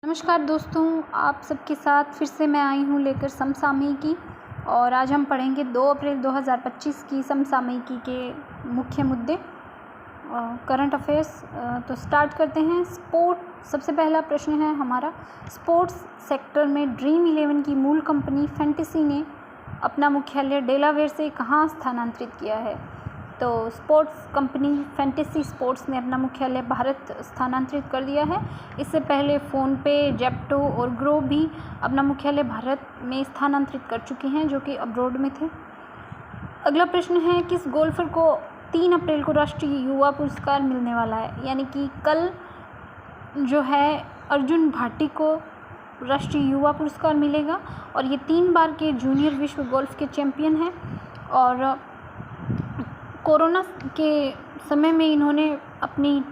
नमस्कार दोस्तों, आप सबके साथ फिर से मैं आई हूँ लेकर समसामयिकी। और आज हम पढ़ेंगे 2 अप्रैल 2025 की समसामयिकी के मुख्य मुद्दे, करंट अफेयर्स। तो स्टार्ट करते हैं। सबसे पहला प्रश्न है हमारा, स्पोर्ट्स सेक्टर में ड्रीम 11 की मूल कंपनी फैंटेसी ने अपना मुख्यालय डेलावेयर से कहाँ स्थानांतरित किया है? तो स्पोर्ट्स कंपनी फैंटेसी स्पोर्ट्स ने अपना मुख्यालय भारत स्थानांतरित कर दिया है। इससे पहले फ़ोनपे, जेप्टो और ग्रो भी अपना मुख्यालय भारत में स्थानांतरित कर चुके हैं, जो कि अब्रॉड में थे। अगला प्रश्न है, किस गोल्फर को 3 अप्रैल को राष्ट्रीय युवा पुरस्कार मिलने वाला है? यानी कि कल जो है अर्जुन भाटी को राष्ट्रीय युवा पुरस्कार मिलेगा और ये 3 बार के जूनियर विश्व गोल्फ के चैम्पियन हैं। और कोरोना के समय में इन्होंने अपनी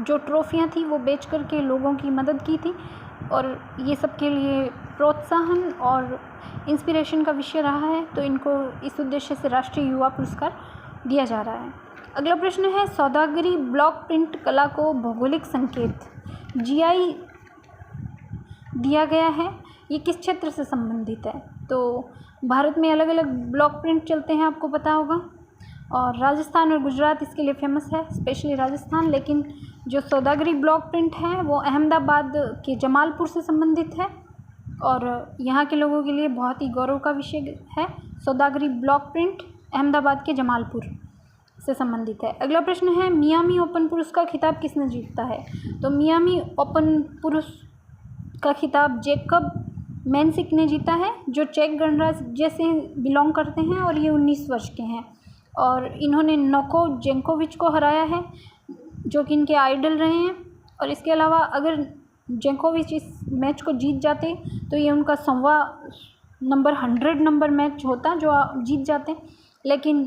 जो ट्रॉफियाँ थी वो बेच करके लोगों की मदद की थी, और ये सब के लिए प्रोत्साहन और इंस्पिरेशन का विषय रहा है। तो इनको इस उद्देश्य से राष्ट्रीय युवा पुरस्कार दिया जा रहा है। अगला प्रश्न है, सौदागरी ब्लॉक प्रिंट कला को भौगोलिक संकेत GI दिया गया है। ये किस क्षेत्र से संबंधित है? तो भारत में अलग अलग ब्लॉक प्रिंट चलते हैं, आपको पता होगा, और राजस्थान और गुजरात इसके लिए फेमस है, स्पेशली राजस्थान। लेकिन जो सौदागरी ब्लॉक प्रिंट है वो अहमदाबाद के जमालपुर से संबंधित है, और यहाँ के लोगों के लिए बहुत ही गौरव का विषय है। सौदागरी ब्लॉक प्रिंट अहमदाबाद के जमालपुर से संबंधित है। अगला प्रश्न है, मियामी ओपन पुरुष का खिताब किसने जीता है? तो मियामी ओपन पुरुष का खिताब जैकब मैंसिक ने जीता है, जो चेक गणराज्य से बिलोंग करते हैं, और ये 19 वर्ष के हैं। और इन्होंने नोवाक जोकोविच को हराया है, जो कि इनके आइडल रहे हैं। और इसके अलावा अगर जोकोविच इस मैच को जीत जाते तो ये उनका 100 नंबर मैच होता जो जीत जाते, लेकिन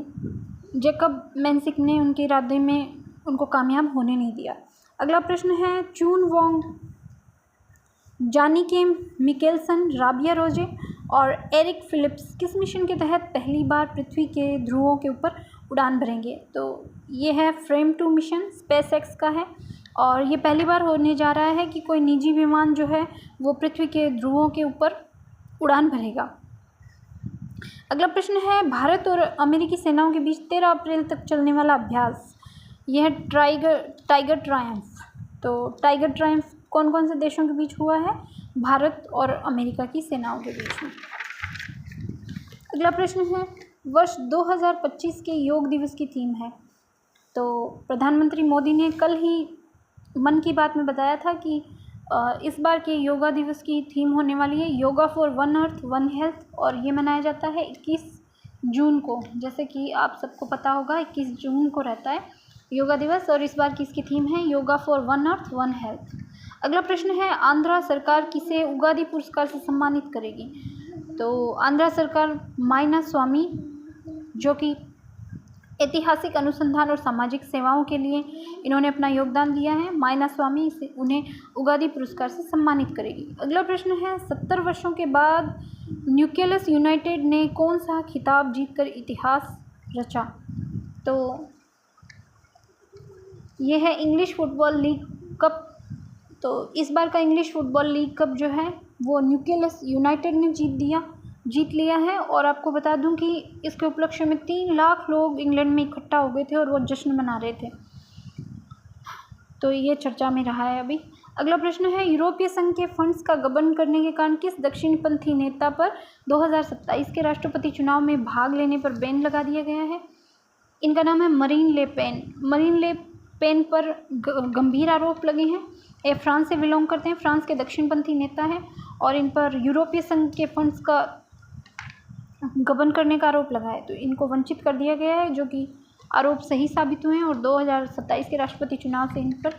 जैकब मैंसिक ने उनके इरादे में उनको कामयाब होने नहीं दिया। अगला प्रश्न है, चून वोंग, जानिके मिकेलसन, राबिया रोजे और एरिक फिलिप्स किस मिशन के तहत पहली बार पृथ्वी के ध्रुवों के ऊपर उड़ान भरेंगे? तो ये है फ्रेम 2 मिशन, स्पेसएक्स का है, और ये पहली बार होने जा रहा है कि कोई निजी विमान जो है वो पृथ्वी के ध्रुवों के ऊपर उड़ान भरेगा। अगला प्रश्न है, भारत और अमेरिकी सेनाओं के बीच 13 अप्रैल तक चलने वाला अभ्यास, यह है टाइगर ट्रायम्फ। तो टाइगर ट्रायम्फ कौन कौन से देशों के बीच हुआ है? भारत और अमेरिका की सेनाओं के बीच में। अगला प्रश्न है, वर्ष 2025 के योग दिवस की थीम है। तो प्रधानमंत्री मोदी ने कल ही मन की बात में बताया था कि इस बार के योगा दिवस की थीम होने वाली है yoga for one earth one health, और ये मनाया जाता है 21 जून को। जैसे कि आप सबको पता होगा 21 जून को रहता है योगा दिवस, और इस बार की इसकी थीम है yoga for one earth one health. अगला प्रश्न है, आंध्रा सरकार किसे उगादी पुरस्कार से सम्मानित करेगी? तो आंध्रा सरकार मायना स्वामी, जो कि ऐतिहासिक अनुसंधान और सामाजिक सेवाओं के लिए इन्होंने अपना योगदान दिया है, मायना स्वामी, से उन्हें उगादी पुरस्कार से सम्मानित करेगी। अगला प्रश्न है, 70 वर्षों के बाद न्यूकैसल यूनाइटेड ने कौन सा खिताब जीतकर इतिहास रचा? तो ये है इंग्लिश फुटबॉल लीग कप। तो इस बार का इंग्लिश फुटबॉल लीग कप जो है वो न्यूकैसल यूनाइटेड ने जीत लिया है। और आपको बता दूं कि इसके उपलक्ष्य में 3 लाख लोग इंग्लैंड में इकट्ठा हो गए थे और वो जश्न मना रहे थे। तो ये चर्चा में रहा है अभी। अगला प्रश्न है, यूरोपीय संघ के फंड्स का गबन करने के कारण किस दक्षिणपंथी नेता पर 2027 के राष्ट्रपति चुनाव में भाग लेने पर बैन लगा दिया गया है? इनका नाम है मरीन ले पेन। मरीन ले पेन पर गंभीर आरोप लगे हैं। ये फ्रांस से बिलोंग करते हैं, फ्रांस के दक्षिणपंथी नेता हैं, और इन पर यूरोपीय संघ के फंड्स का गबन करने का आरोप लगा है। तो इनको वंचित कर दिया गया है, जो कि आरोप सही साबित हुए हैं, और 2027 के राष्ट्रपति चुनाव से इन पर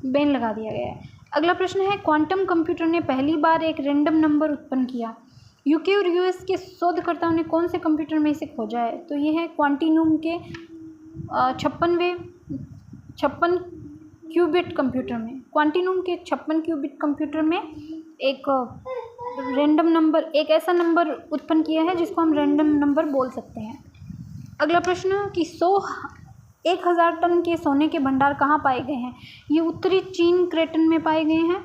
बैन लगा दिया गया है। अगला प्रश्न है, क्वांटम कंप्यूटर ने पहली बार एक रैंडम नंबर उत्पन्न किया। यूके और यूएस के शोधकर्ताओं ने कौन से कंप्यूटर में इसे खोजा है? तो ये है क्वांटिनूम के 56 क्यूबिट कंप्यूटर में। क्वांटिनूम के 56 क्यूबिट कंप्यूटर में एक रैंडम नंबर, एक ऐसा नंबर उत्पन्न किया है जिसको हम रैंडम नंबर बोल सकते हैं। अगला प्रश्न कि 1000 टन के सोने के भंडार कहाँ पाए गए हैं? ये उत्तरी चीन क्रेटन में पाए गए हैं।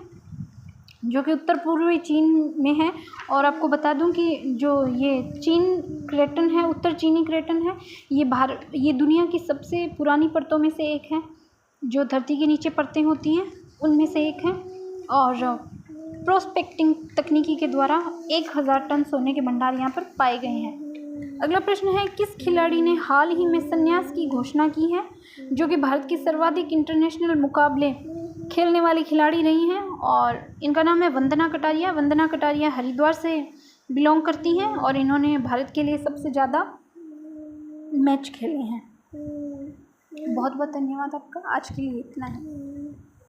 जो कि उत्तर पूर्वी चीन में है। और आपको बता दूं कि जो ये चीन क्रेटन है, उत्तर चीनी क्रेटन है, ये दुनिया की सबसे पुरानी परतों में से एक है। जो धरती के नीचे परतें होती हैं उनमें से एक है। और प्रोस्पेक्टिंग तकनीकी के द्वारा 1000 टन सोने के भंडार यहाँ पर पाए गए हैं। अगला प्रश्न है, किस खिलाड़ी ने हाल ही में संन्यास की घोषणा की है? जो कि भारत की सर्वाधिक इंटरनेशनल मुकाबले खेलने वाली खिलाड़ी रही हैं, और इनका नाम है वंदना कटारिया। वंदना कटारिया हरिद्वार से बिलोंग करती हैं और इन्होंने भारत के लिए सबसे ज़्यादा मैच खेले हैं। बहुत बहुत धन्यवाद आपका। आज के लिए इतना ही।